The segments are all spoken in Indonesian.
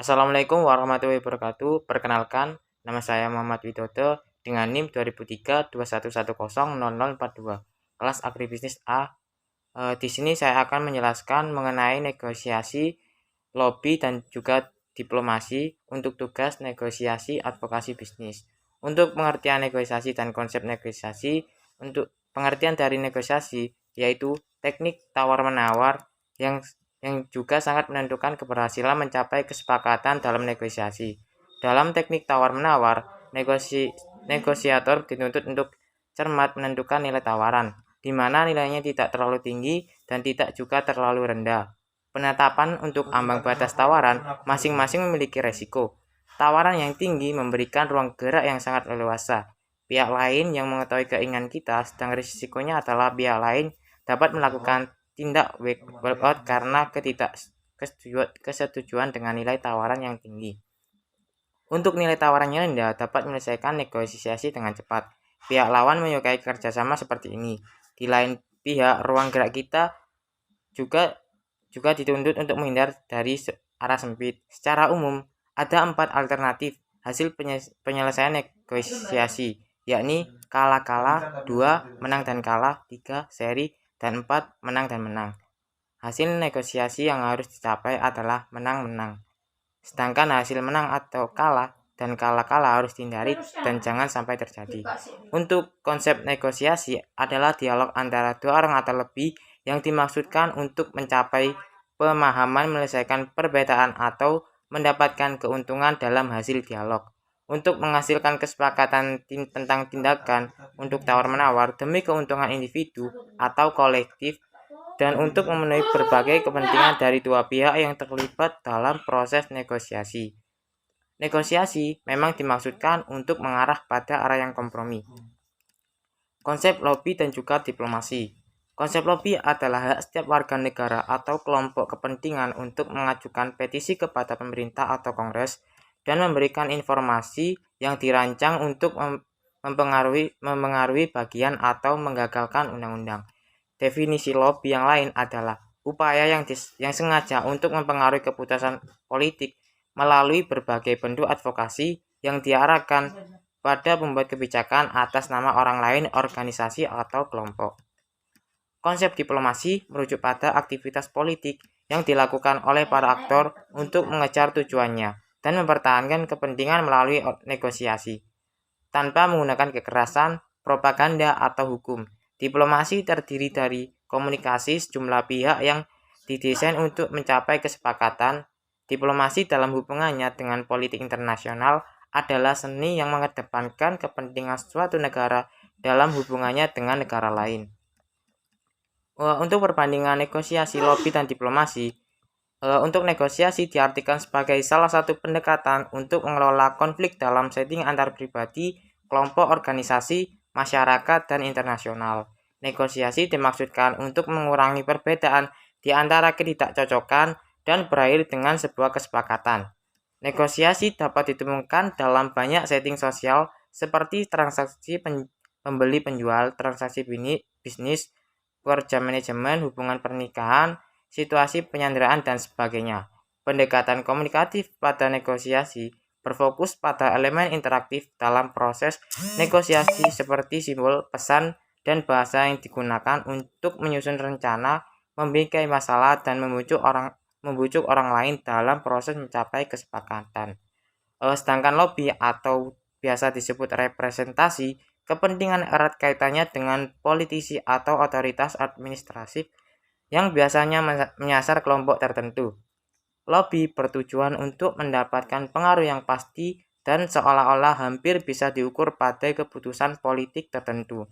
Assalamualaikum warahmatullahi wabarakatuh. Perkenalkan, nama saya Muhammad Widodo dengan NIM 2003 21100042, kelas Agribisnis A. Di sini saya akan menjelaskan mengenai negosiasi, lobby, dan juga diplomasi untuk tugas negosiasi advokasi bisnis. Untuk pengertian negosiasi dan konsep negosiasi, untuk pengertian dari negosiasi yaitu teknik tawar-menawar yang juga sangat menentukan keberhasilan mencapai kesepakatan dalam negosiasi. Dalam teknik tawar-menawar, negosiator dituntut untuk cermat menentukan nilai tawaran, di mana nilainya tidak terlalu tinggi dan tidak juga terlalu rendah. Penetapan untuk ambang batas tawaran masing-masing memiliki resiko. Tawaran yang tinggi memberikan ruang gerak yang sangat leluasa. Pihak lain yang mengetahui keinginan kita, sedang risikonya adalah pihak lain dapat melakukan tindak walkout karena ketidaksetujuan dengan nilai tawaran yang tinggi. Untuk nilai tawaran yang rendah dapat menyelesaikan negosiasi dengan cepat. Pihak lawan menyukai kerjasama seperti ini. Di lain pihak, ruang gerak kita juga dituntut untuk menghindar dari arah sempit. Secara umum, ada 4 alternatif hasil penyelesaian negosiasi, yakni kalah-kalah, 2 menang dan kalah, 3 seri, dan 4 menang dan menang. Hasil negosiasi yang harus dicapai adalah menang-menang. Sedangkan hasil menang atau kalah dan kalah-kalah harus dihindari dan jangan sampai terjadi. Untuk konsep negosiasi adalah dialog antara dua orang atau lebih yang dimaksudkan untuk mencapai pemahaman, menyelesaikan perbedaan atau mendapatkan keuntungan dalam hasil dialog. Untuk menghasilkan kesepakatan tentang tindakan untuk tawar-menawar demi keuntungan individu atau kolektif dan untuk memenuhi berbagai kepentingan dari dua pihak yang terlibat dalam proses negosiasi. Negosiasi memang dimaksudkan untuk mengarah pada arah yang kompromi. Konsep lobby dan juga diplomasi. Konsep lobby adalah hak setiap warga negara atau kelompok kepentingan untuk mengajukan petisi kepada pemerintah atau Kongres dan memberikan informasi yang dirancang untuk mempengaruhi bagian atau menggagalkan undang-undang. Definisi lobby yang lain adalah upaya yang sengaja untuk mempengaruhi keputusan politik melalui berbagai bentuk advokasi yang diarahkan pada pembuat kebijakan atas nama orang lain, organisasi, atau kelompok. Konsep diplomasi merujuk pada aktivitas politik yang dilakukan oleh para aktor untuk mengejar tujuannya dan mempertahankan kepentingan melalui negosiasi, tanpa menggunakan kekerasan, propaganda, atau hukum. Diplomasi terdiri dari komunikasi sejumlah pihak yang didesain untuk mencapai kesepakatan. Diplomasi dalam hubungannya dengan politik internasional adalah seni yang mengedepankan kepentingan suatu negara dalam hubungannya dengan negara lain. Untuk perbandingan negosiasi, lobby, dan diplomasi, untuk negosiasi diartikan sebagai salah satu pendekatan untuk mengelola konflik dalam setting antar pribadi, kelompok, organisasi, masyarakat, dan internasional. Negosiasi dimaksudkan untuk mengurangi perbedaan di antara ketidakcocokan dan berakhir dengan sebuah kesepakatan. Negosiasi dapat ditemukan dalam banyak setting sosial seperti transaksi pembeli penjual, transaksi bisnis, pekerja manajemen, hubungan pernikahan, situasi penyanderaan, dan sebagainya. Pendekatan komunikatif pada negosiasi berfokus pada elemen interaktif dalam proses negosiasi seperti simbol, pesan, dan bahasa yang digunakan untuk menyusun rencana, membingkai masalah, dan membujuk orang lain dalam proses mencapai kesepakatan. Sedangkan lobby atau biasa disebut representasi, kepentingan erat kaitannya dengan politisi atau otoritas administratif yang biasanya menyasar kelompok tertentu. Lobby bertujuan untuk mendapatkan pengaruh yang pasti dan seolah-olah hampir bisa diukur pada keputusan politik tertentu.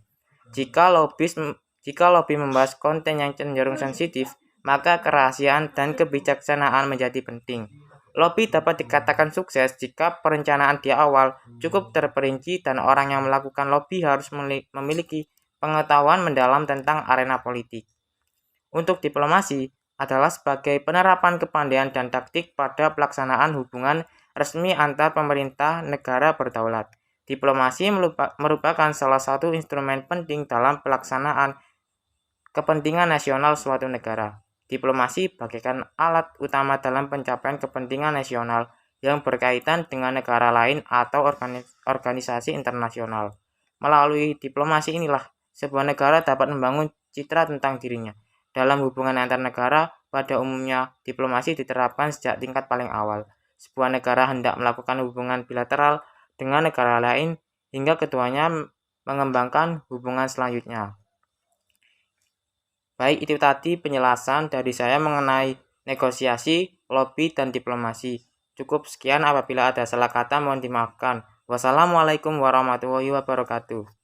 Jika lobby membahas konten yang cenderung sensitif, maka kerahasiaan dan kebijaksanaan menjadi penting. Lobby dapat dikatakan sukses jika perencanaan di awal cukup terperinci dan orang yang melakukan lobby harus memiliki pengetahuan mendalam tentang arena politik. Untuk diplomasi adalah sebagai penerapan kepandaian dan taktik pada pelaksanaan hubungan resmi antar pemerintah negara berdaulat. Diplomasi merupakan salah satu instrumen penting dalam pelaksanaan kepentingan nasional suatu negara. Diplomasi bagaikan alat utama dalam pencapaian kepentingan nasional yang berkaitan dengan negara lain atau organisasi internasional. Melalui diplomasi inilah sebuah negara dapat membangun citra tentang dirinya. Dalam hubungan antar negara, pada umumnya diplomasi diterapkan sejak tingkat paling awal. Sebuah negara hendak melakukan hubungan bilateral dengan negara lain hingga keduanya mengembangkan hubungan selanjutnya. Baik, itu tadi penjelasan dari saya mengenai negosiasi, lobby, dan diplomasi. Cukup sekian, apabila ada salah kata mohon dimaafkan. Wassalamualaikum warahmatullahi wabarakatuh.